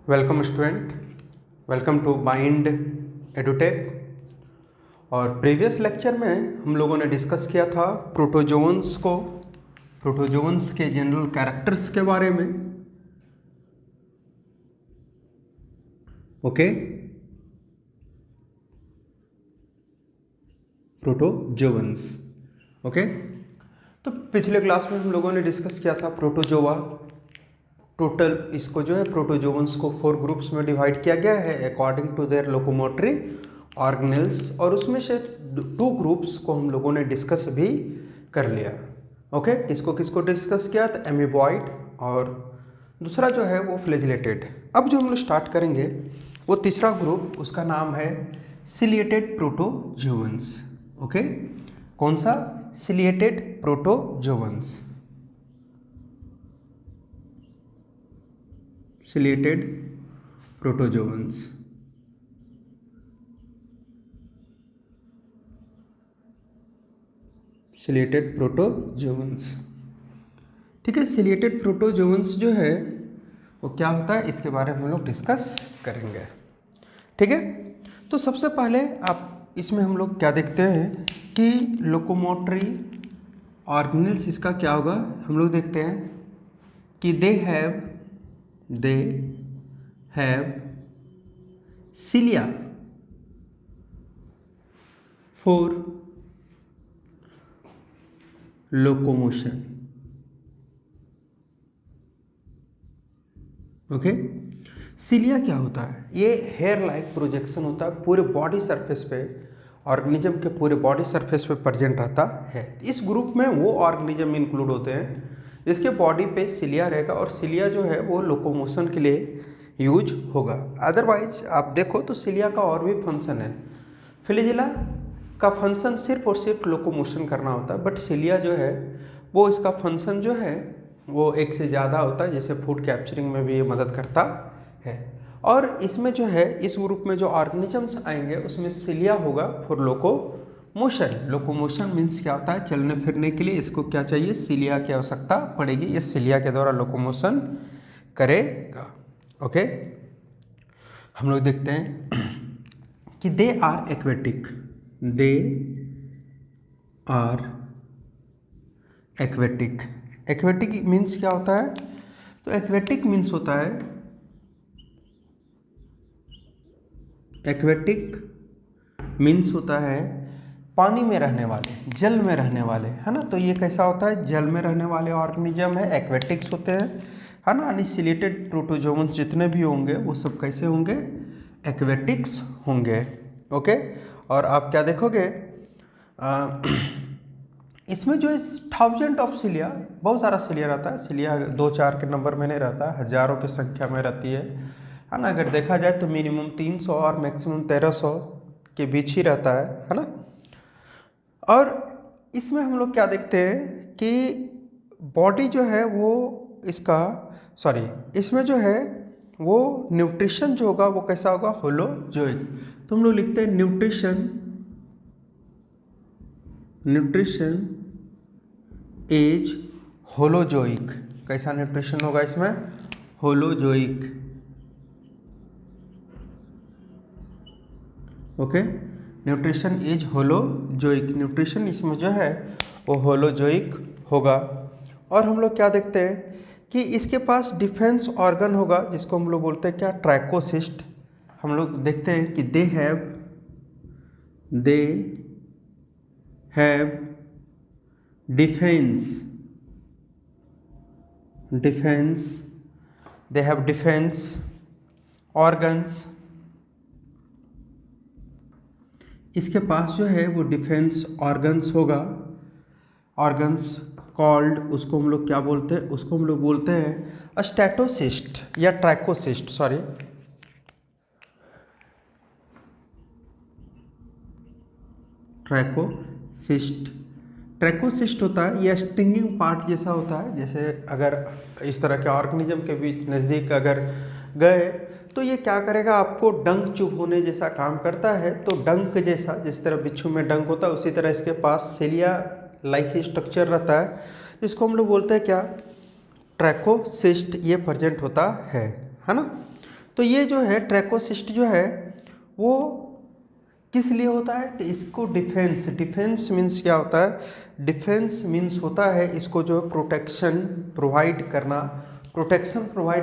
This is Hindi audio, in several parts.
Welcome student, welcome to Mind Edutech. और प्रीवियस लेक्चर में हम लोगों ने डिस्कस किया था प्रोटोजोअन्स के जनरल कैरेक्टर्स के बारे में। Okay, protozoans. ओके, तो पिछले क्लास में हम लोगों ने डिस्कस किया था प्रोटोजोआ। टोटल इसको जो है प्रोटोजोअन्स को 4 ग्रुप्स में डिवाइड किया गया है according to their locomotory organelles, और उसमें से 2 ग्रुप्स को हम लोगों ने डिस्कस भी कर लिया। ओके, किसको किसको डिस्कस किया? तो एमीबॉइड और दूसरा जो है वो फ्लैजिलेटेड। अब जो हम लोग स्टार्ट करेंगे वो तीसरा ग्रुप, उसका नाम है सिलिएटेड प्रोटोजोअन्स। ओके, कौन सा? Ciliated protozoans. Ciliated protozoans. Ciliated protozoans, ठीक है। सिलिएटेड प्रोटोजोअन्स जो है वो क्या होता है, इसके बारे में हम लोग डिस्कस करेंगे, ठीक है। तो सबसे पहले आप इसमें हम लोग क्या देखते हैं कि लोकोमोटरी ऑर्गेनेल्स इसका क्या होगा, हम लोग देखते हैं कि they have cilia for locomotion। Okay, cilia क्या होता है? ये हेयर लाइक प्रोजेक्शन होता है पूरे बॉडी सरफेस पे, ऑर्गेनिज्म के पूरे बॉडी सरफेस पे प्रेजेंट रहता है। इस ग्रुप में वो ऑर्गेनिज्म इंक्लूड होते हैं जिसके बॉडी पे सिलिया रहेगा, और सिलिया जो है वो लोकोमोशन के लिए यूज होगा। अदरवाइज आप देखो तो सिलिया का और भी फंक्शन है। फ्लैजिला का फंक्शन सिर्फ और सिर्फ लोकोमोशन करना होता है, बट सिलिया जो है वो इसका फंक्शन जो है वो एक से ज़्यादा होता है, जैसे फूड कैप्चरिंग में भी ये मदद करता है। और इसमें जो है इस ग्रुप में जो ऑर्गेनिजम्स आएंगे उसमें सिलिया होगा फॉर लोकोमोशन। लोकोमोशन मीन्स क्या होता है? चलने फिरने के लिए इसको क्या चाहिए? सिलिया की आवश्यकता पड़ेगी। ये सिलिया के द्वारा लोकोमोशन करेगा। ओके, हम लोग देखते हैं कि they are aquatic. They are aquatic. Aquatic means क्या होता है? तो एक्वेटिक मीन्स होता है, एक्वेटिक मीन्स होता है पानी में रहने वाले, जल में रहने वाले, है ना। तो ये कैसा होता है? जल में रहने वाले ऑर्गेनिज्म है, एक्वेटिक्स होते हैं, है ना। यानी सिलिएटेड प्रोटोजोअन्स जितने भी होंगे वो सब कैसे होंगे? एक्वेटिक्स होंगे। ओके, और आप क्या देखोगे इसमें जो 1000 ऑफ सिलिया, बहुत सारा सिलिया रहता है। सिलिया 2-4 के नंबर में नहीं रहता, हजारों की संख्या में रहती है ना। अगर देखा जाए तो मिनिमम 300 और मैक्सिमम 1300 के बीच ही रहता है ना। और इसमें हम लोग क्या देखते हैं कि बॉडी जो है वो इसमें जो है वो न्यूट्रिशन जो होगा वो कैसा होगा? होलोजोइक। तो हम लोग लिखते हैं न्यूट्रिशन इज होलोजोइक। कैसा न्यूट्रिशन होगा इसमें? Holozoic. Okay, nutrition is holozoic. Nutrition इसमें जो है वो होलोजोइक होगा। और हम लोग क्या देखते हैं कि इसके पास डिफेंस ऑर्गन होगा जिसको हम लोग बोलते हैं क्या? ट्रैकोसिस्ट। हम लोग देखते हैं कि दे हैव डिफेंस ऑर्गन्स। इसके पास जो है वो डिफेंस ऑर्गन्स होगा। ऑर्गन्स कॉल्ड, उसको हम लोग क्या बोलते हैं? उसको हम लोग बोलते हैं स्टैटोसिस्ट या ट्रैकोसिस्ट। ट्रैकोसिस्ट होता है, यह स्टिंगिंग पार्ट जैसा होता है। जैसे अगर इस तरह के ऑर्गेनिज्म के बीच नज़दीक अगर गए तो ये क्या करेगा? आपको डंक चुभोने जैसा काम करता है। तो डंक जैसा, जिस तरह बिच्छू में डंक होता है, उसी तरह इसके पास सिलिया लाइक ही स्ट्रक्चर रहता है, जिसको हम लोग बोलते हैं क्या? ट्रैकोसिस्ट। ये प्रेजेंट होता है ना। तो ये जो है ट्रैकोसिस्ट जो है वो किस लिए होता है, तो इसको डिफेंस मीन्स क्या होता है, डिफेंस मीन्स होता है इसको जो प्रोटेक्शन प्रोवाइड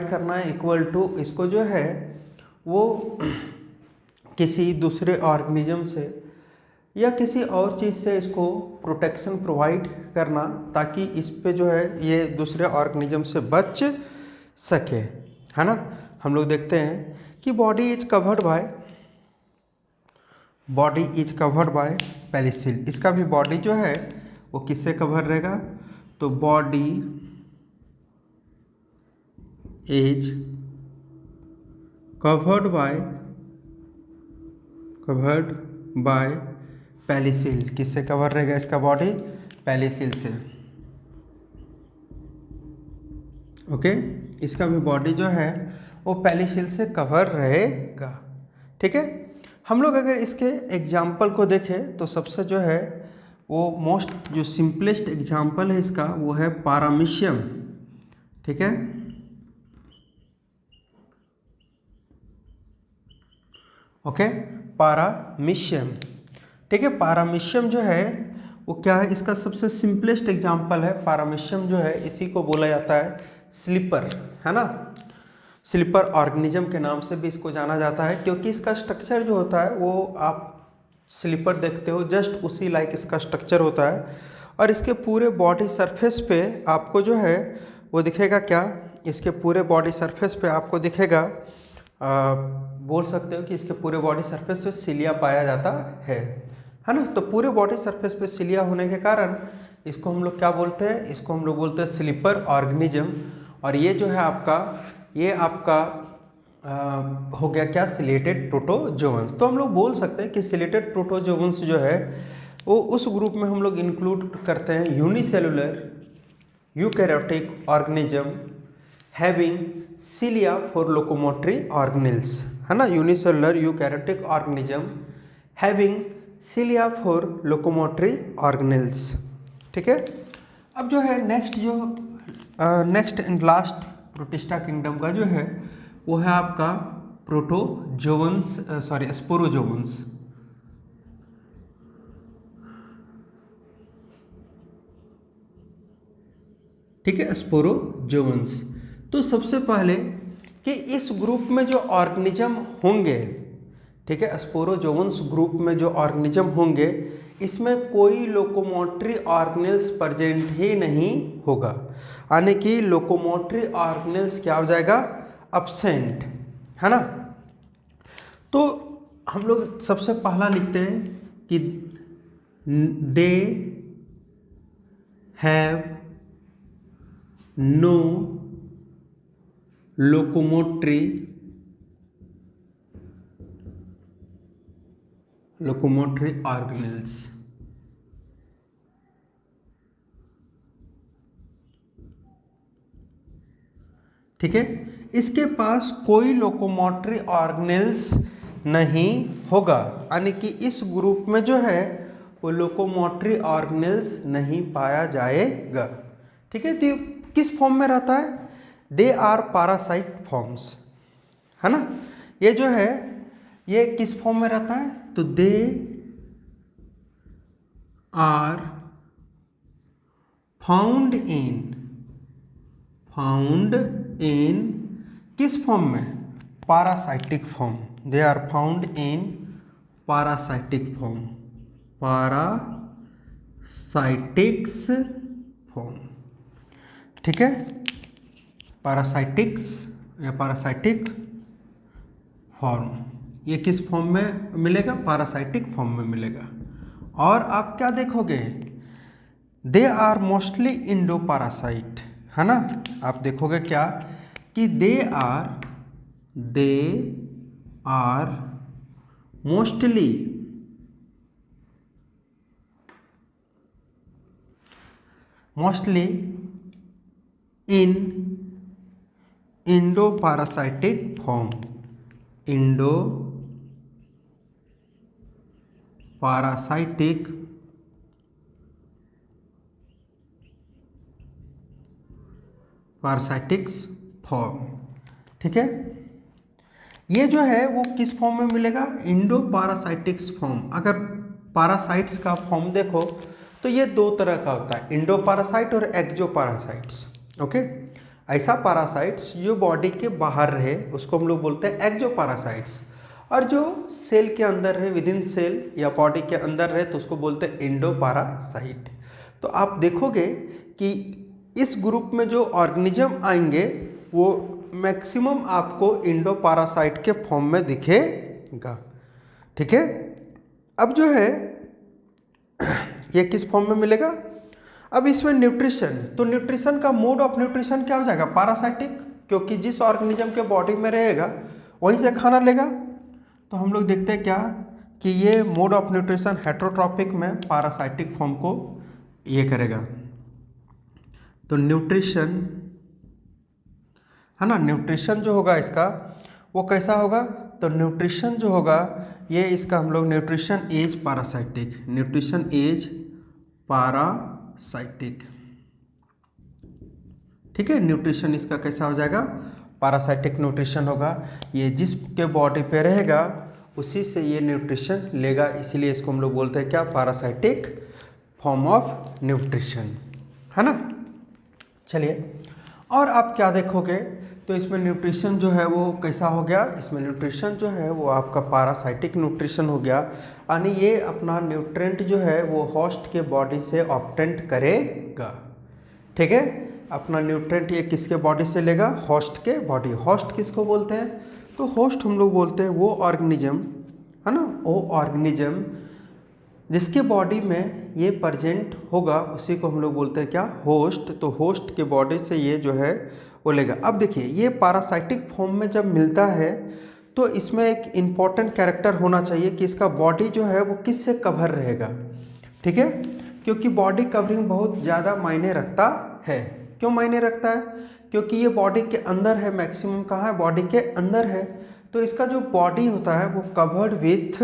करना इक्वल टू इसको जो है वो किसी दूसरे ऑर्गेनिज्म से या किसी और चीज़ से इसको प्रोटेक्शन प्रोवाइड करना, ताकि इस पे जो है ये दूसरे ऑर्गेनिज्म से बच सके, है ना। हम लोग देखते हैं कि body is covered by penicillin. इसका भी बॉडी जो है वो किससे कवर रहेगा, तो body is covered by penicillin. किससे कवर रहेगा इसका बॉडी, पेनिसिलिन से। ओके, इसका भी बॉडी जो है वो पेनिसिलिन से कवर रहेगा। ठीक है, हम लोग अगर इसके एग्जाम्पल को देखें तो सबसे जो है वो मोस्ट जो सिंपलेस्ट एग्जाम्पल है इसका वो है पारामीशियम। ठीक है, ओके, पारामीशियम। ठीक है, पारामीशियम जो है वो क्या है, इसका सबसे सिंपलेस्ट एग्जाम्पल है पारामीशियम जो है, इसी को बोला जाता है स्लीपर, है ना। स्लीपर ऑर्गेनिज्म के नाम से भी इसको जाना जाता है, क्योंकि इसका स्ट्रक्चर जो होता है वो आप स्लीपर देखते हो जस्ट उसी लाइक इसका स्ट्रक्चर होता है, और इसके पूरे बॉडी सरफेस पे आपको जो है वो दिखेगा क्या, इसके पूरे बॉडी सरफेस पे आपको दिखेगा, बोल सकते हो कि इसके पूरे बॉडी सरफेस पे सिलिया पाया जाता है ना। तो पूरे बॉडी सरफेस पे सिलिया होने के कारण इसको हम लोग क्या बोलते हैं, इसको हम लोग बोलते हैं स्लीपर ऑर्गेनिज्म। और ये जो है आपका हो गया क्या, सिलेटेड प्रोटोजोअन्स। तो हम लोग बोल सकते हैं कि सिलेटेड प्रोटोजोअन्स जो है वो उस ग्रुप में हम लोग इंक्लूड करते हैं unicellular eukaryotic organism having cilia for locomotory organelles, है ना। Unicellular eukaryotic organism having cilia for locomotory organelles. ठीक है, अब जो है next and last protista kingdom का जो है वो है आपका स्पोरोजोवंस। ठीक है, स्पोरोजोवंस। तो सबसे पहले कि इस ग्रुप में जो ऑर्गेनिज्म होंगे, ठीक है, स्पोरोजोवंस ग्रुप में जो ऑर्गेनिज्म होंगे इसमें कोई लोकोमोटरी ऑर्गेनेल्स प्रेजेंट ही नहीं होगा, यानी कि लोकोमोटरी ऑर्गेनेल्स क्या हो जाएगा, एब्सेंट, है ना। तो हम लोग सबसे पहला लिखते हैं कि they have no locomotory organelles. ठीक है, इसके पास कोई लोकोमोटरी ऑर्गेनेल्स नहीं होगा, यानी कि इस ग्रुप में जो है वो लोकोमोटरी ऑर्गेनेल्स नहीं पाया जाएगा। ठीक है, तो ये किस फॉर्म में रहता है, दे आर पैरासाइट फॉर्म्स, है ना। ये जो है ये किस फॉर्म में रहता है, तो दे आर फाउंड इन किस फॉर्म में, parasitic form. They are found in parasitic form, parasitics form. ठीक है, पैरासाइटिक्स या पैरासाइटिक फॉर्म, ये किस फॉर्म में मिलेगा, पैरासाइटिक फॉर्म में मिलेगा। और आप क्या देखोगे, they are mostly endo parasite, है ना। आप देखोगे क्या कि they are mostly in endo parasitic form, endo parasitic parasitics form. ठीक है, ये जो है वो किस फॉर्म में मिलेगा, इंडो पारासाइटिक्स फॉर्म। अगर पारासाइट्स का फॉर्म देखो तो ये दो तरह का होता है, इंडो पारासाइट और एक्जो पारासाइट्स। ओके, ऐसा पारासाइट्स जो बॉडी के बाहर रहे उसको हम लोग बोलते हैं एक्जो पारासाइट्स, और जो सेल के अंदर रहे, विद इन सेल या बॉडी के अंदर रहे तो उसको बोलते हैं इंडो पारासाइट। तो आप देखोगे कि इस ग्रुप में जो ऑर्गेनिज्म आएंगे वो मैक्सिमम आपको इंडो पारासाइट के फॉर्म में दिखेगा। ठीक है, अब जो है ये किस फॉर्म में मिलेगा। अब इसमें न्यूट्रिशन, तो न्यूट्रिशन का मोड ऑफ न्यूट्रिशन क्या हो जाएगा, पारासाइटिक, क्योंकि जिस ऑर्गेनिज्म के बॉडी में रहेगा वहीं से खाना लेगा। तो हम लोग देखते हैं क्या कि ये मोड ऑफ न्यूट्रिशन हेटेरोट्रॉपिक में पारासाइटिक फॉर्म को ये करेगा। तो न्यूट्रिशन है ना, न्यूट्रिशन जो होगा इसका वो कैसा होगा, तो न्यूट्रिशन जो होगा ये इसका हम लोग nutrition as parasitic, nutrition as parasitic. ठीक है, न्यूट्रिशन इसका कैसा हो जाएगा, पारासाइटिक न्यूट्रिशन होगा। ये जिसके बॉडी पे रहेगा उसी से ये न्यूट्रिशन लेगा, इसीलिए इसको हम लोग बोलते हैं क्या, पारासाइटिक फॉर्म ऑफ न्यूट्रिशन, है ना। चलिए, और आप क्या देखोगे तो इसमें न्यूट्रिशन जो है वो कैसा हो गया, इसमें न्यूट्रिशन जो है वो आपका पारासाइटिक न्यूट्रिशन हो गया, यानी ये अपना न्यूट्रेंट जो है वो होस्ट के बॉडी से ऑब्टेंट करेगा। ठीक है, अपना न्यूट्रेंट ये किसके बॉडी से लेगा, होस्ट के बॉडी। होस्ट किसको बोलते हैं, तो होस्ट हम लोग बोलते हैं वो ऑर्गेनिज्म, है ना, वो ऑर्गेनिज्म जिसके बॉडी में ये प्रेजेंट होगा उसी को हम लोग बोलते हैं क्या, होस्ट। तो होस्ट के बॉडी से ये जो है वो लेगा। अब देखिए ये पारासाइटिक फॉर्म में जब मिलता है तो इसमें एक इम्पॉर्टेंट कैरेक्टर होना चाहिए कि इसका बॉडी जो है वो किस से कवर रहेगा। ठीक है, क्योंकि बॉडी कवरिंग बहुत ज़्यादा मायने रखता है। क्यों मायने रखता है, क्योंकि ये बॉडी के अंदर है, मैक्सिमम कहाँ है, बॉडी के अंदर है। तो इसका जो बॉडी होता है वो कवर्ड विथ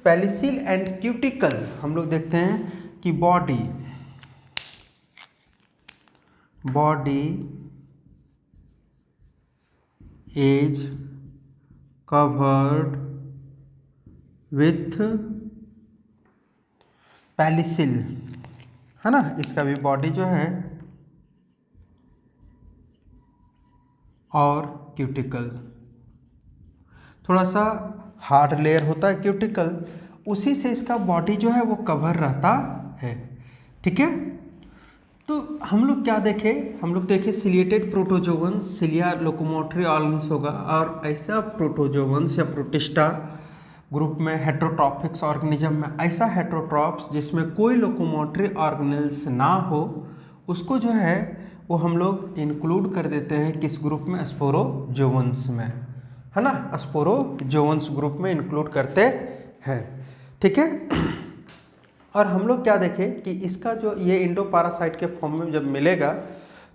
पेलिसिल एंड क्यूटिकल। हम लोग देखते हैं कि बॉडी इज कवर्ड विथ पेलिसिल, है ना, इसका भी बॉडी जो है और क्यूटिकल, थोड़ा सा हार्ड लेयर होता है क्यूटिकल, उसी से इसका बॉडी जो है वो कवर रहता है। ठीक है, तो हम लोग क्या देखें, हम लोग देखें ciliated protozoans, cilia locomotory organs होगा, और ऐसा प्रोटोजोवंस या प्रोटिस्टा ग्रुप में हेटेरोट्रॉपिक्स ऑर्गेनिज्म में ऐसा हेटेरोट्रॉप्स जिसमें कोई लोकोमोटरी ऑर्गेनेल्स ना हो उसको जो है वो हम लोग इंक्लूड कर देते हैं किस ग्रुप में, स्पोरोजोवंस में, है ना, स्पोरोजोवंस ग्रुप में इंक्लूड करते हैं। ठीक है, और हम लोग क्या देखें कि इसका जो ये इंडो पारासाइट के फॉर्म में जब मिलेगा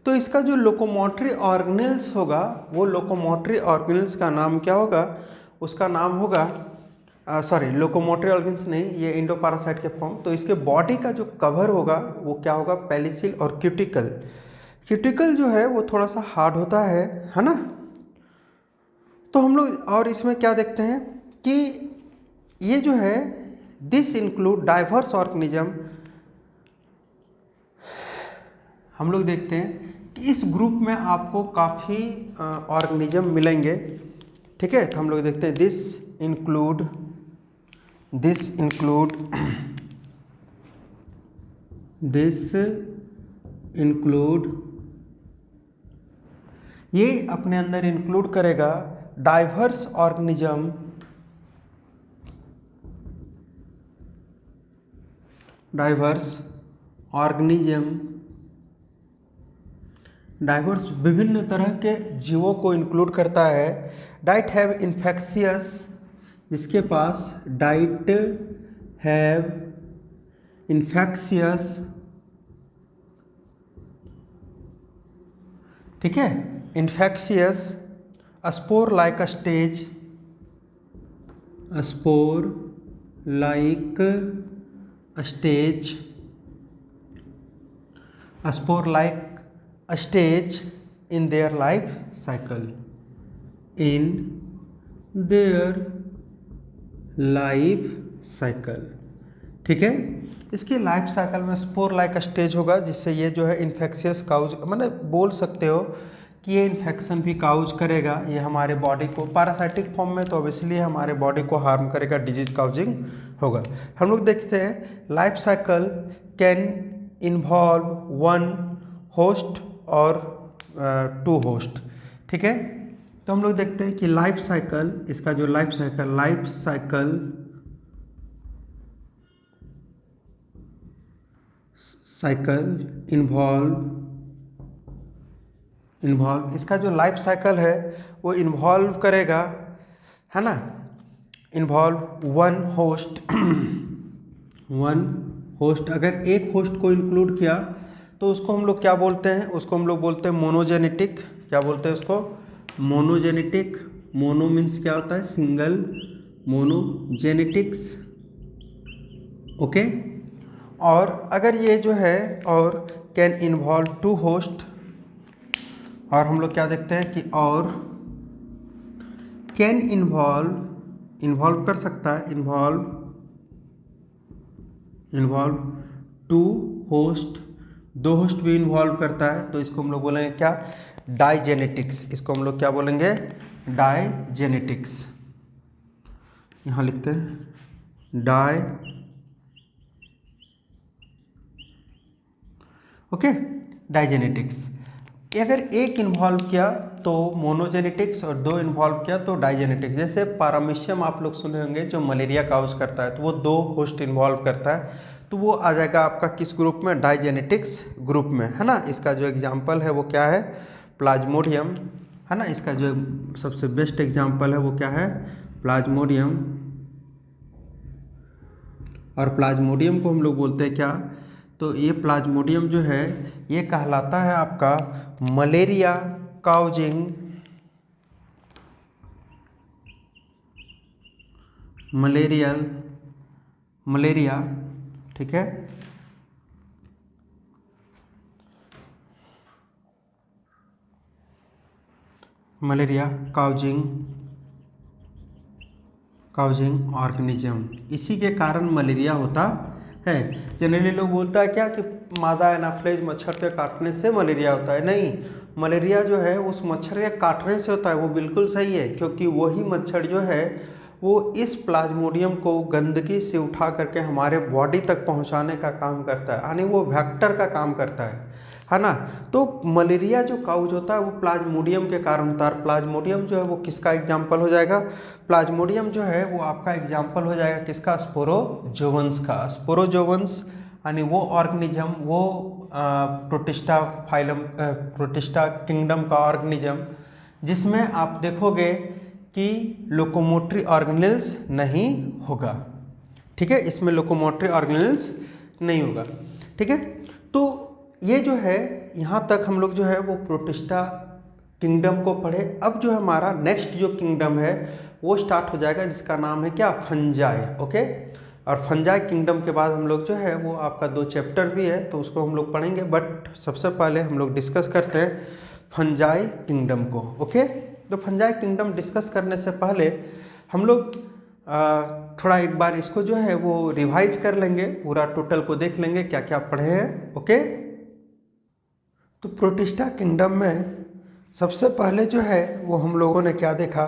तो इसका जो लोकोमोटरी ऑर्गेनेल्स होगा वो लोकोमोटरी ऑर्गेनेल्स का नाम क्या होगा, उसका नाम होगा लोकोमोटरी ऑर्गन्स नहीं, ये इंडो पारासाइट के फॉर्म। तो इसके बॉडी का जो कवर होगा वो क्या होगा, पेलिसिल और क्यूटिकल। क्यूटिकल जो है वो थोड़ा सा हार्ड होता है ना। तो हम लोग और इसमें क्या देखते हैं कि ये जो है दिस इंक्लूड डाइवर्स ऑर्गेनिज्म। हम लोग देखते हैं कि इस ग्रुप में आपको काफ़ी ऑर्गेनिज्म मिलेंगे। ठीक है, तो हम लोग देखते हैं दिस इंक्लूड ये अपने अंदर इंक्लूड करेगा डाइवर्स ऑर्गेनिज्म, डाइवर्स विभिन्न तरह के जीवों को इंक्लूड करता है। डाइट हैव इन्फेक्शियस, जिसके पास डाइट हैव इन्फेक्शियस, ठीक है, infectious spore like stage, spore like stage in their life cycle, in their life cycle. ठीक है, इसकी लाइफ साइकिल में स्पोर लाइक स्टेज होगा, जिससे ये जो है इन्फेक्शियस काउज, मतलब बोल सकते हो कि ये इन्फेक्शन भी काउज करेगा, ये हमारे बॉडी को पैरासाइटिक फॉर्म में, तो ऑब्वियसली हमारे बॉडी को हार्म करेगा, डिजीज काउजिंग होगा। हम लोग देखते हैं life cycle can involve one host और टू होस्ट। ठीक है, तो हम लोग देखते हैं कि लाइफ साइकिल, इसका जो लाइफ साइकिल इन्वॉल्व इसका जो लाइफ साइकिल है वो इन्वॉल्व करेगा, है ना, इन्वॉल्व वन होस्ट। अगर एक होस्ट को इंक्लूड किया तो उसको हम लोग क्या बोलते हैं, उसको हम लोग बोलते हैं मोनोजेनेटिक। क्या बोलते हैं उसको? मोनोजेनेटिक। मोनो मीन्स क्या होता है? सिंगल, मोनोजेनेटिक्स। ओके, और अगर ये जो है और कैन इन्वॉल्व टू होस्ट, और हम लोग क्या देखते हैं कि और कैन इन्वॉल्व कर सकता है, इन्वॉल्व टू होस्ट, दो होस्ट भी इन्वॉल्व करता है, तो इसको हम लोग बोलेंगे क्या? डाइजेनेटिक्स। इसको हम लोग क्या बोलेंगे? डाइजेनेटिक्स। यहाँ लिखते हैं ओके, डाइजेनेटिक्स। अगर एक इन्वॉल्व किया तो मोनोजेनेटिक्स और दो इन्वॉल्व किया तो डाइजेनेटिक्स। जैसे पैरामीशियम आप लोग सुने होंगे जो मलेरिया काउज करता है, तो वो दो होस्ट इन्वॉल्व करता है, तो वो आ जाएगा आपका किस ग्रुप में? डाइजेनेटिक्स ग्रुप में, है ना। इसका जो एग्जाम्पल है वो क्या है? प्लाज्मोडियम, है ना। इसका जो सबसे बेस्ट एग्जाम्पल है वो क्या है? प्लाज्मोडियम। और प्लाज्मोडियम को हम लोग बोलते हैं क्या? तो ये प्लाज्मोडियम जो है ये कहलाता है आपका मलेरिया काउजिंग, मलेरिया, ठीक है। मलेरिया काउजिंग ऑर्गेनिज्म, इसी के कारण मलेरिया होता है। जनरली लोग बोलता है क्या कि मादा एनाफ्लेज मच्छर के काटने से मलेरिया होता है। नहीं, मलेरिया जो है उस मच्छर के काटने से होता है, वो बिल्कुल सही है, क्योंकि वही मच्छर जो है वो इस प्लाज्मोडियम को गंदगी से उठा करके हमारे बॉडी तक पहुंचाने का काम करता है, यानी वो वेक्टर का काम करता है ना। तो मलेरिया जो काउज होता है वो प्लाज्मोडियम के कारण होता है। प्लाज्मोडियम जो है वो किसका एग्जाम्पल हो जाएगा? प्लाज्मोडियम जो है वो आपका एग्जाम्पल हो जाएगा किसका? स्पोरोजोवंस का। स्पोरोजोवंस यानी वो ऑर्गेनिज्म, वो प्रोटिस्टा किंगडम का ऑर्गेनिज्म जिसमें आप देखोगे कि लोकोमोटरी ऑर्गेनेल्स नहीं होगा। ठीक है, इसमें लोकोमोटरी ऑर्गेनेल्स नहीं होगा। ठीक है, तो ये जो है यहाँ तक हम लोग जो है वो प्रोटिस्टा किंगडम को पढ़े। अब जो हमारा नेक्स्ट जो किंगडम है वो स्टार्ट हो जाएगा, जिसका नाम है क्या? फंजाई। ओके, और फंजाई किंगडम के बाद हम लोग जो है वो आपका 2 चैप्टर भी है तो उसको हम लोग पढ़ेंगे, बट सबसे पहले हम लोग डिस्कस करते हैं फंजाई किंगडम को। ओके, तो फंजाई किंगडम डिस्कस करने से पहले हम लोग थोड़ा एक बार इसको जो है वो रिवाइज कर लेंगे, पूरा टोटल को देख लेंगे क्या क्या पढ़े हैं। ओके, तो प्रोटिस्टा किंगडम में सबसे पहले जो है वो हम लोगों ने क्या देखा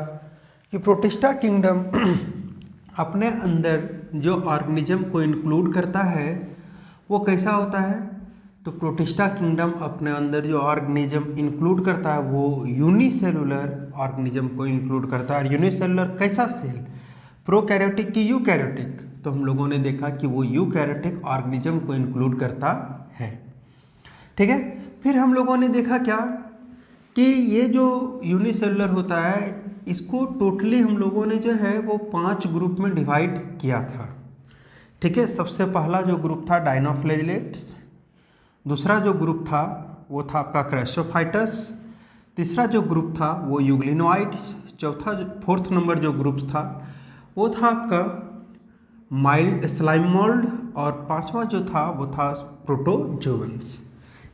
कि प्रोटिस्टा किंगडम अपने अंदर जो ऑर्गेनिज्म को इंक्लूड करता है वो कैसा होता है? तो प्रोटिस्टा किंगडम अपने अंदर जो ऑर्गेनिज्म इंक्लूड करता है वो यूनिसेलुलर ऑर्गेनिज्म को इंक्लूड करता है। और यूनिसेलुलर कैसा सेल? प्रोकैरियोटिक की यूकैरियोटिक? तो हम लोगों ने देखा कि वो यूकैरियोटिक ऑर्गेनिज्म को इंक्लूड करता है। ठीक है, फिर हम लोगों ने देखा क्या कि ये जो यूनिसेलुलर होता है इसको टोटली हम लोगों ने जो है वो 5 ग्रुप में डिवाइड किया था। ठीक है, सबसे पहला जो ग्रुप था डायनोफ्लैजिलेट्स, दूसरा जो ग्रुप था वो था आपका क्रैसोफाइटस, तीसरा जो ग्रुप था वो यूग्लिनोइड्स, फोर्थ नंबर जो ग्रुप था वो था आपका माइल्ड स्लाइम मोल्ड, और पांचवा जो था वो था प्रोटोजोवंस।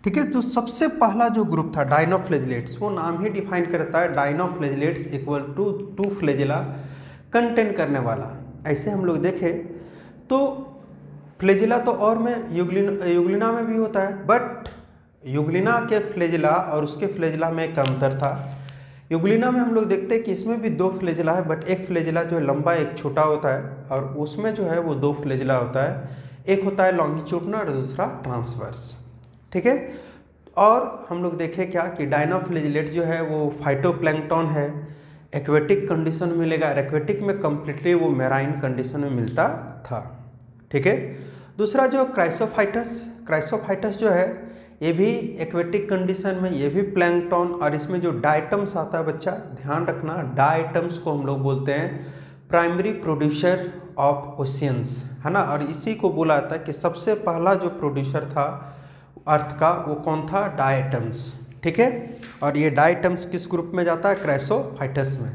ठीक है, तो सबसे पहला जो ग्रुप था डायनोफ्लैजिलेट्स, वो नाम ही डिफाइन करता है dinoflagellates equal to 2 flagella contain करने वाला। ऐसे हम लोग देखें तो फ्लैजिला तो और में यूग्लिना में भी होता है, बट यूग्लिना के फ्लैजिला और उसके फ्लैजिला में एक अंतर था। यूग्लिना में हम लोग देखते हैं कि इसमें भी 2 फ्लैजिला है, बट एक फ्लैजिला जो है लंबा एक छोटा होता है, और उसमें जो है वो 2 फ्लैजिला होता है, एक होता है लॉन्गिट्यूडनल और दूसरा ट्रांसवर्स। ठीक है। और हम लोग देखें क्या कि डायनोफ्लैजिलेट जो है वो फाइटोप्लैंक्टन है, एक्वेटिक कंडीशन में मिलेगा, एक्वेटिक में कंप्लीटली वो मैराइन कंडीशन में मिलता था। ठीक है। दूसरा जो क्राइसोफाइटस जो है ये भी एक्वेटिक कंडीशन में, ये भी प्लैंक्टन, और इसमें जो डायटम्स आता है बच्चा ध्यान रखना, डायटम्स को हम लोग बोलते हैं प्राइमरी प्रोड्यूसर ऑफ ओशियंस, है ना। और इसी को बोला जाता है कि सबसे पहला जो प्रोड्यूसर था अर्थ का वो कौन था, डायटम्स। ठीक है। और ये डायटम्स किस ग्रुप में जाता है, क्राइसोफाइटस में।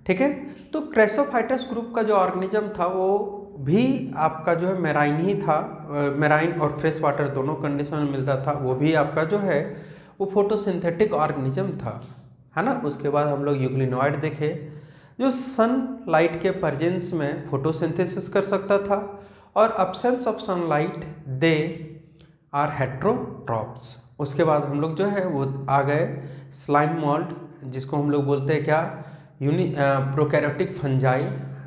ठीक है। तो क्राइसोफाइटस ग्रुप का जो ऑर्गेनिज्म था वो भी आपका जो है मेराइन ही था, मेराइन और फ्रेश वाटर दोनों कंडीशन में मिलता था। वो भी आपका जो है वो फोटोसिंथेटिक ऑर्गेनिज्म था, है ना। उसके बाद हम लोग यूग्लिनॉइड देखे जो सनलाइट के प्रेजेंस में फोटोसिंथेसिस कर सकता था, और absence of sunlight they are heterotrophs. उसके बाद हम लोग जो है वो आ गए स्लाइम मोल्ड, जिसको हम लोग बोलते हैं क्या, प्रोकैरियोटिक फंजाई,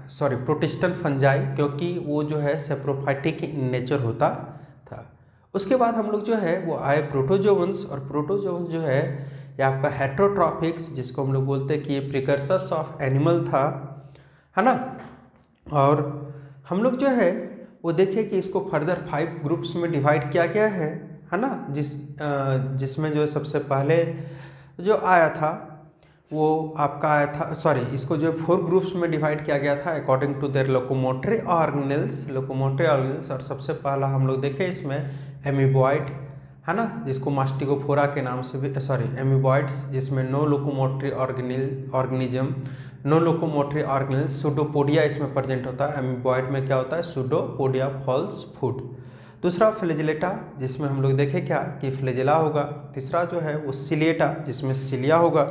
सॉरी प्रोटिस्टल फंजाई, क्योंकि वो जो है सेप्रोफाइटिक इन नेचर होता था। उसके बाद हम लोग जो है वो आए प्रोटोजोवंस, और प्रोटोजोवंस जो है ये आपका हेट्रोट्रॉपिक्स, जिसको हम लोग बोलते हैं कि ये प्रिकर्सर्स ऑफ एनिमल था, है ना। और हम लोग जो है वो देखें कि इसको फर्दर 5 ग्रुप्स में डिवाइड किया गया है ना। जिसमें जो सबसे पहले जो आया था वो आपका आया था, सॉरी इसको जो 4 ग्रुप्स में डिवाइड किया गया था according to their locomotory organelles. और सबसे पहला हम लोग देखें इसमें एमीबॉइड, है ना, जिसको मास्टिकोफोरा के नाम से भी, सॉरी एमीबॉइड्स, जिसमें नो लोकोमोटरी ऑर्गेनिज्म सूडोपोडिया इसमें प्रेजेंट होता है। एमीबॉइड में क्या होता है, सूडोपोडिया फॉल्स फूड। दूसरा फ्लैजिलेटा, जिसमें हम लोग देखें क्या कि फ्लैजिला होगा। तीसरा जो है वो सिलिएटा, जिसमें सिलिया होगा।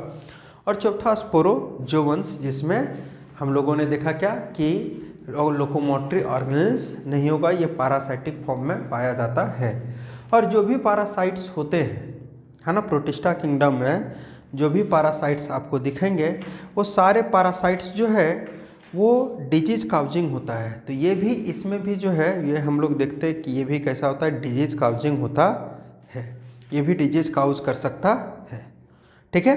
और चौथा स्पोरोजोवंस, जिसमें हम लोगों ने देखा क्या कि लोकोमोटरी ऑर्गेनेल्स नहीं होगा, ये पैरासाइटिक फॉर्म में पाया जाता है। और जो भी पैरासाइट्स होते हैं, है ना, प्रोटिस्टा किंगडम में जो भी पैरासाइट्स आपको दिखेंगे वो सारे पैरासाइट्स जो है वो डिजीज काउजिंग होता है। तो ये भी, इसमें भी जो है ये हम लोग देखते हैं कि ये भी कैसा होता है, डिजीज काउजिंग होता है। ये भी डिजीज काउज कर सकता है। ठीक है।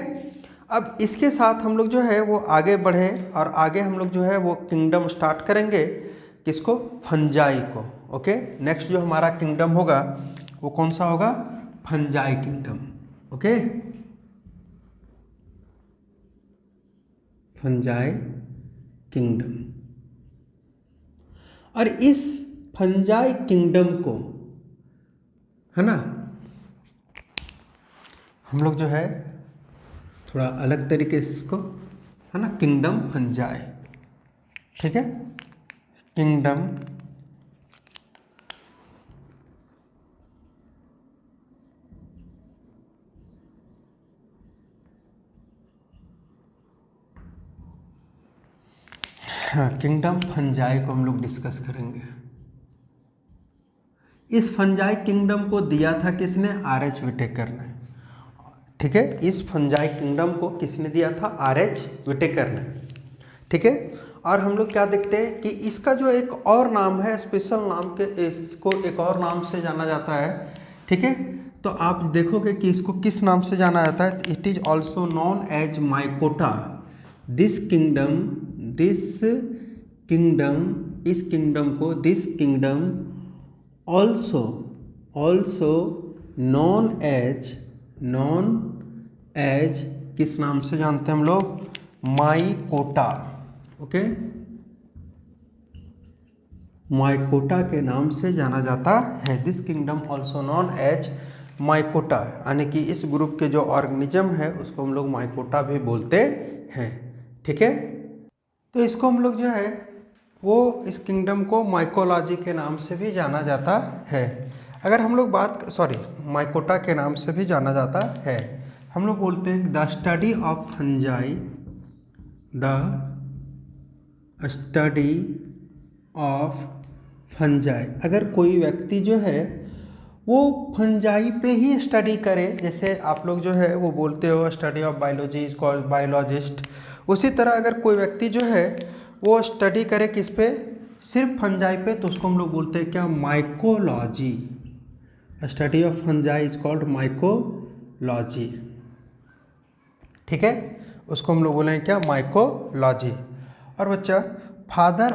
अब इसके साथ हम लोग जो है वो आगे बढ़े, और आगे हम लोग जो है वो किंगडम स्टार्ट करेंगे किसको, फंजाई को। ओके। नेक्स्ट जो हमारा किंगडम होगा वो कौन सा होगा, fungi kingdom. Okay. Fungi kingdom. और इस फंजाई किंगडम को, है ना, हम लोग जो है थोड़ा अलग तरीके से इसको, है ना, किंगडम फंजाई। ठीक है। किंगडम हाँ, किंगडम फंजाई को हम लोग डिस्कस करेंगे। इस फंजाई किंगडम को दिया था किसने, आर.एच. विटेकर ने। ठीक है। इस फंजाई किंगडम को किसने दिया था, आर.एच. विटेकर ने। ठीक है। और हम लोग क्या देखते हैं कि इसका जो एक और नाम है, स्पेशल नाम के, इसको एक और नाम से जाना जाता है। ठीक है। तो आप देखोगे कि इसको किस नाम से जाना जाता है, it is also known as Mycota. This kingdom also known as किस नाम से जानते हैं हम लोग, माइकोटा। ओके। माइकोटा के नाम से जाना जाता है। This kingdom also known as Mycota, यानी कि इस ग्रुप के जो ऑर्गेनिज्म है उसको हम लोग माइकोटा भी बोलते हैं। ठीक है। तो इसको हम लोग जो है वो इस किंगडम को माइकोलॉजी के नाम से भी जाना जाता है। अगर हम लोग माइकोटा के नाम से भी जाना जाता है। हम लोग बोलते हैं the study of fungi, the study of fungi. अगर कोई व्यक्ति जो है वो फंजाई पे ही स्टडी करे, जैसे आप लोग जो है वो बोलते हो study of biology is called biologist, उसी तरह अगर कोई व्यक्ति जो है वो स्टडी करे किस पे, सिर्फ फंजाई पे, तो उसको हम लोग बोलते हैं क्या, mycology. Study of fungi is called mycology. ठीक है, उसको हम लोग बोलेंगे क्या, माइकोलॉजी। और बच्चा फादर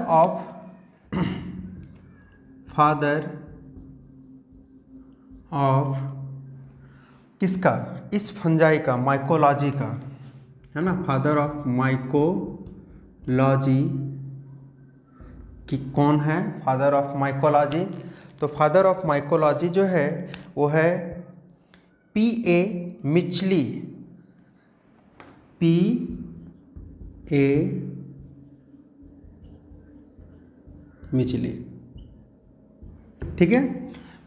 ऑफ किसका, इस फंजाई का, माइकोलॉजी का, है ना, फादर ऑफ माइकोलॉजी कि कौन है फादर ऑफ माइकोलॉजी। तो फादर ऑफ माइकोलॉजी जो है वो है P.A. मिचली। P.A. मिचली। ठीक है,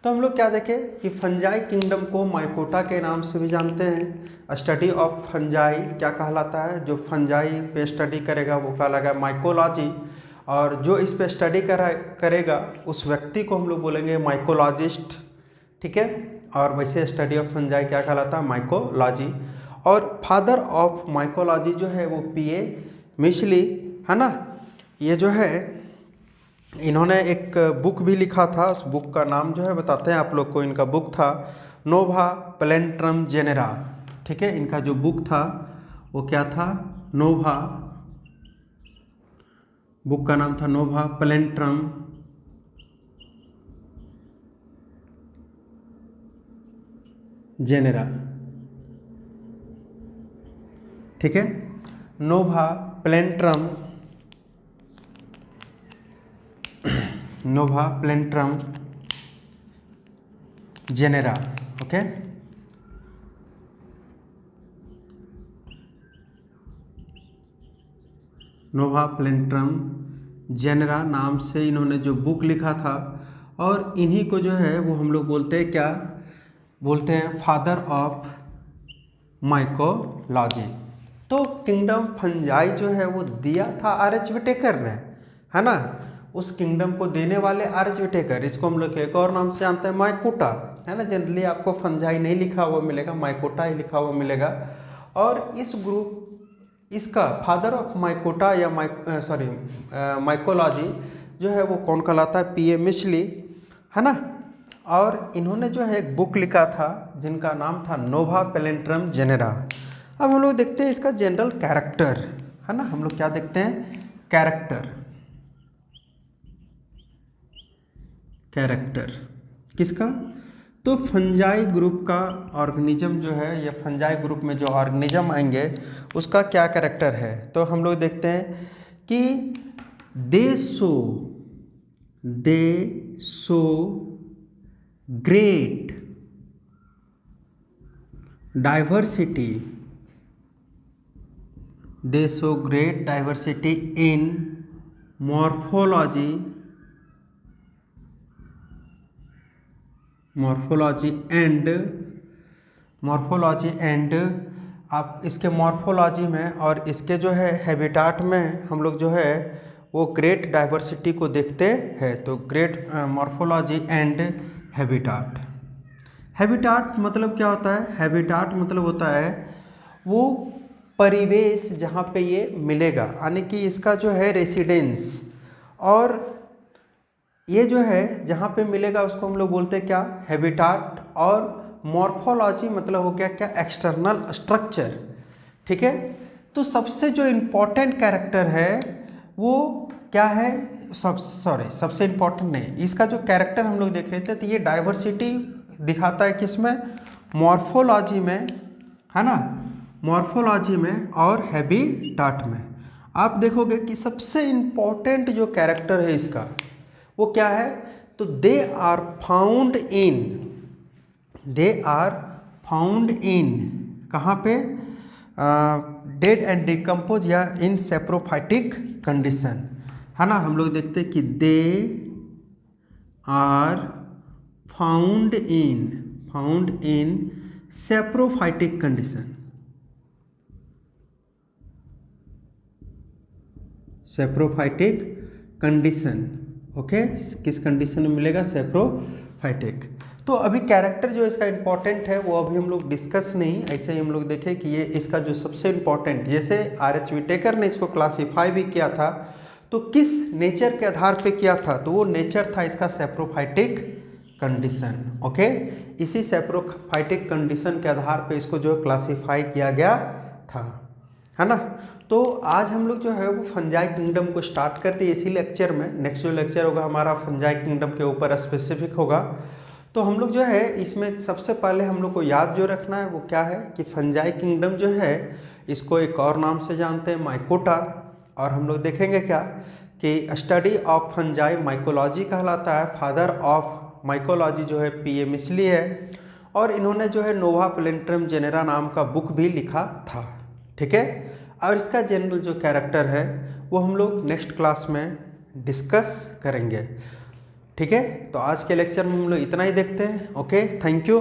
तो हम लोग क्या देखें कि फंजाई किंगडम को माइकोटा के नाम से भी जानते हैं। स्टडी ऑफ फंजाई क्या कहलाता है, जो फंजाई पे स्टडी करेगा वो कहलाएगा माइकोलॉजी, और जो इस पे स्टडी करेगा उस व्यक्ति को हम लोग बोलेंगे माइकोलॉजिस्ट। ठीक है, और वैसे स्टडी ऑफ फंजाई क्या कहलाता है, माइकोलॉजी। और फादर ऑफ माइकोलॉजी जो है वो P.A. मिचली, है ना। ये जो है इन्होंने एक बुक भी लिखा था, उस बुक का नाम जो है बताते हैं आप लोग को। इनका बुक था नोवा प्लेंट्रम जेनेरा। ठीक है, इनका जो बुक था वो क्या था, नोवा, बुक का नाम था नोवा प्लेंट्रम जेनेरा। ठीक है, नोवा प्लेंट्रम जेनेरा। ओके, नोवा प्लेंट्रम जेनेरा नाम से इन्होंने जो बुक लिखा था, और इन्हीं को जो है वो हम लोग बोलते हैं क्या, बोलते हैं फादर ऑफ माइकोलॉजी। तो किंगडम फंजाई जो है वो दिया था R.H. विटेकर ने, है ना। उस किंगडम को देने वाले R.H. विटेकर, इसको हम लोग एक और नाम से जानते हैं माइकोटा, है ना। जनरली आपको फंजाई नहीं लिखा हुआ मिलेगा, माइकोटा ही लिखा हुआ मिलेगा। और इस ग्रुप, इसका फादर ऑफ माइकोटा या माइकोलॉजी जो है वो कौन कहलाता है, P.A. मिचली, है ना। और इन्होंने जो है एक बुक लिखा था जिनका नाम था नोवा प्लेंट्रम जेनेरा। अब हम लोग देखते हैं इसका जनरल कैरेक्टर, है ना। हम लोग क्या देखते हैं, कैरेक्टर किसका, तो फंजाई ग्रुप का ऑर्गेनिज्म जो है, या फंजाई ग्रुप में जो ऑर्गेनिज्म आएंगे उसका क्या कैरेक्टर है। तो हम लोग देखते हैं कि they show great diversity, they show great diversity in morphology and आप इसके मॉर्फोलॉजी में और इसके जो है हैबिटाट में हम लोग जो है वो ग्रेट डाइवर्सिटी को देखते हैं। तो ग्रेट मॉर्फोलॉजी एंड हैबिटाट मतलब क्या होता है, हैबिटाट मतलब होता है वो परिवेश जहाँ पे ये मिलेगा, यानी कि इसका जो है रेसिडेंस, और ये जो है जहाँ पे मिलेगा उसको हम लोग बोलते हैं क्या, हैबिटाट। और मॉर्फोलॉजी मतलब हो गया क्या, एक्सटर्नल स्ट्रक्चर। ठीक है, तो सबसे जो इम्पोर्टेंट कैरेक्टर है वो क्या है, सबसे इम्पोर्टेंट नहीं, इसका जो कैरेक्टर हम लोग देख रहे थे, तो ये डाइवर्सिटी दिखाता है किसमें, मॉर्फोलॉजी में, है ना, मॉर्फोलॉजी में और हैबिटाट में। आप देखोगे कि सबसे इम्पोर्टेंट जो कैरेक्टर है इसका वो क्या है, तो दे आर फाउंड इन कहाँ पे, डेड एंड डिकम्पोज या इन सेप्रोफाइटिक कंडीशन, है ना। हम लोग देखते हैं कि they are found in saprophytic condition, saprophytic condition. Okay, किस कंडीशन में मिलेगा? सेप्रोफाइटिक। तो अभी कैरेक्टर जो इसका इंपॉर्टेंट है वो अभी हम लोग डिस्कस नहीं, ऐसे ही हम लोग देखें कि ये इसका जो सबसे इंपॉर्टेंट, जैसे आर.एच. विटेकर ने इसको क्लासीफाई भी किया था, तो किस नेचर के आधार पे किया था? तो वो नेचर था इसका सेप्रोफाइटिक कंडीशन। ओके, इसी सेप्रोफाइटिक कंडीशन के आधार पे इसको जो क्लासीफाई किया गया था, है ना। तो आज हम लोग जो है वो फंजाई किंगडम को स्टार्ट करते हैं इसी लेक्चर में। नेक्स्ट जो लेक्चर होगा हमारा फंजाई किंगडम के ऊपर स्पेसिफिक होगा। तो हम लोग जो है इसमें सबसे पहले हम लोग को याद जो रखना है वो क्या है कि फंजाई किंगडम जो है इसको एक और नाम से जानते हैं, माइकोटा। और हम लोग देखेंगे क्या कि स्टडी ऑफ फंजाई माइकोलॉजी कहलाता है। फादर ऑफ माइकोलॉजी जो है पी.ए. मिचली है, और इन्होंने जो है नोवा प्लेंट्रम जेनेरा नाम का बुक भी लिखा था। ठीक है, और इसका जनरल जो कैरेक्टर है वो हम लोग नेक्स्ट क्लास में डिस्कस करेंगे। ठीक है, तो आज के लेक्चर में हम लोग इतना ही देखते हैं। Okay, thank you.